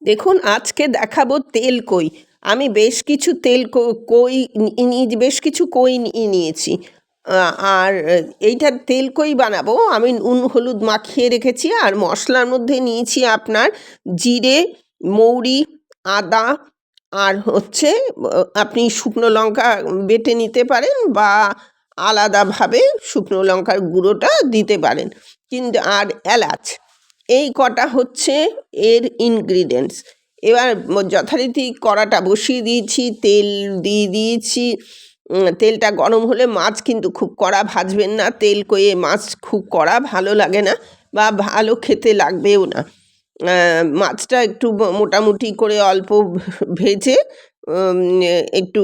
দেখুন, আজকে দেখাবো তেল কই। আমি বেশ কিছু তেল কই বেশ কিছু কই নিয়েছি। আর এইটার তেল কই বানাবো। আমি নুন হলুদ মাখিয়ে রেখেছি, আর মশলার মধ্যে নিয়েছি আপনার জিরে, মৌরি, আদা, আর হচ্ছে আপনি শুকনো লঙ্কা বেটে নিতে পারেন, বা আলাদাভাবে শুকনো লঙ্কার গুঁড়োটা দিতে পারেন, কিন্তু আর এলাচ। এই কটা হচ্ছে এর ইনগ্রিডিয়েন্টস। এবার যথারীতি কড়াটা বসিয়ে দিয়েছি, তেল দিয়ে দিয়েছি। তেলটা গরম হলে, মাছ কিন্তু খুব কড়া ভাজবেন না, তেল কইয়ে মাছ খুব কড়া ভালো লাগে না, বা ভালো খেতে লাগবেও না। মাছটা একটু মোটামুটি করে অল্প ভেজে একটু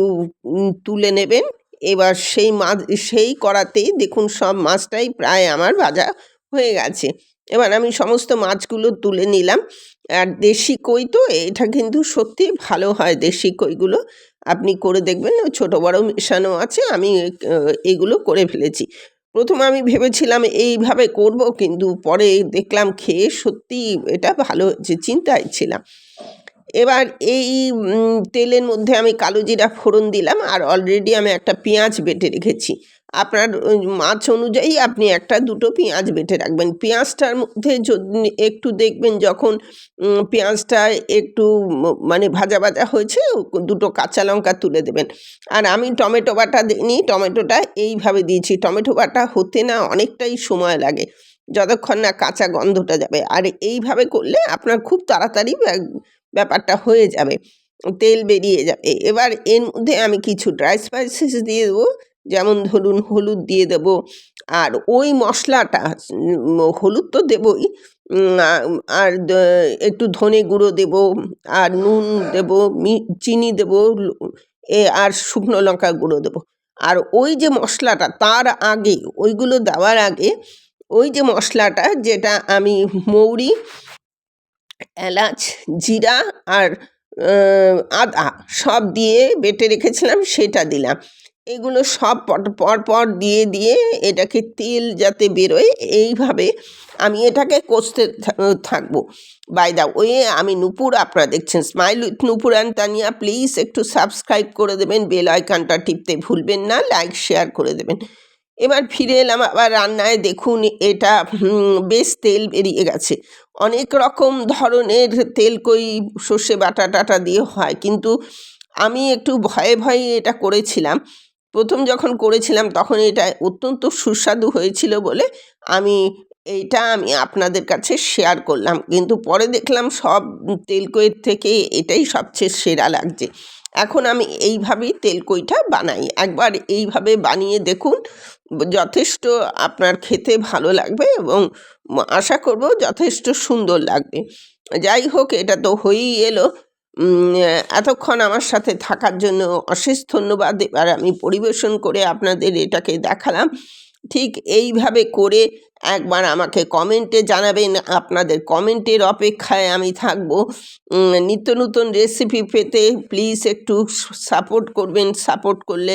তুলে নেবেন। এবার সেই কড়াতেই দেখুন সব মাছটাই প্রায় আমার ভাজা হয়ে গেছে। এবার আমি সমস্ত মাছগুলো তুলে নিলাম। আর দেশি কই তো, এটা কিন্তু সত্যিই ভালো হয়। দেশি কইগুলো আপনি করে দেখবেন, ছোটো বড়ো মেশানো আছে। আমি এগুলো করে ফেলেছি। প্রথমে আমি ভেবেছিলাম এইভাবে করব, কিন্তু পরে দেখলাম খেয়ে সত্যিই এটা ভালো হয়েছে, চিন্তায় ছিলাম। এবার এই তেলের মধ্যে আমি কালো জিরা ফোড়ন দিলাম, আর অলরেডি আমি একটা পেঁয়াজ বেটে রেখেছি। আপনার মাছ অনুযায়ী আপনি একটা দুটো পেঁয়াজ বেটে রাখবেন। পেঁয়াজটার মধ্যে একটু দেখবেন, যখন পেঁয়াজটা একটু মানে ভাজা ভাজা হয়েছে, দুটো কাঁচা লঙ্কা তুলে দেবেন। আর আমি টমেটো বাটা দিইনি, টমেটোটা এইভাবে দিয়েছি। টমেটো বাটা হতে না অনেকটাই সময় লাগে, যতক্ষণ না কাঁচা গন্ধটা যাবে। আর এইভাবে করলে আপনার খুব তাড়াতাড়ি ব্যাপারটা হয়ে যাবে, তেল বেরিয়ে যাবে। এবার এর মধ্যে আমি কিছু ড্রাই স্পাইসেস দিয়ে দেবো, যেমন ধরুন হলুদ দিয়ে দেবো। আর ওই মশলাটা, হলুদ তো দেবই, আর একটু ধনে গুঁড়ো দেবো, আর নুন দেবো, চিনি দেবো, আর শুকনো লঙ্কা গুঁড়ো দেবো। আর ওই যে মশলাটা, তার আগে, ওইগুলো দেওয়ার আগে ওই যে মশলাটা, যেটা আমি মৌরি, এলাচ, জিরা আর আদা সব দিয়ে বেটে রেখেছিলাম, সেটা দিলাম। এগুলো সব পর দিয়ে এটাকে তেল যাতে বেরোয়, এইভাবে আমি এটাকে কষতে থাকবো। বাই দা ওয়ে, আমি নূপুর, আপনারা দেখছেন smile with Nupur and Tania. Please একটু সাবস্ক্রাইব করে দেবেন, বেল আইকনটা টিপতে ভুলবেন না, লাইক শেয়ার করে দেবেন। এবার ফিরে এলাম আবার রান্নায়। দেখুন, এটা বেশ তেল বেরিয়ে গেছে। অনেক রকম ধরনের তেল কই সর্ষে বাটা টাটা দিয়ে হয়, কিন্তু আমি একটু ভয়ে ভয়ে এটা করেছিলাম। প্রথম যখন করেছিলাম তখন এটা অত্যন্ত সুস্বাদু হয়েছিল বলে আমি আমি আপনাদের কাছে শেয়ার করলাম, কিন্তু পরে দেখলাম সব তেল কইয়ের থেকে এটাই সবচেয়ে সেরা লাগছে। এখন আমি এইভাবেই তেল কইটা বানাই। একবার এইভাবে বানিয়ে দেখুন, যথেষ্ট আপনার খেতে ভালো লাগবে, এবং আশা করব যথেষ্ট সুন্দর লাগবে। যাই হোক, এটা তো হয়েই এলো। এতক্ষণ আমার সাথে থাকার জন্য অশেষ ধন্যবাদ। এবার আমি পরিবেশন করে আপনাদের এটাকে দেখালাম। ঠিক এইভাবে করে একবার আমাকে কমেন্টে জানাবেন। আপনাদের কমেন্টের অপেক্ষায় আমি থাকব। নিত্য নতুন রেসিপি পেতে প্লিজ একটু সাপোর্ট করবেন। সাপোর্ট করলে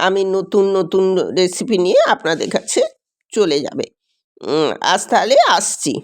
আমি নতুন নতুন রেসিপি নিয়ে আপনাদের কাছে চলে যাবে। আজ তাহলে আসছি।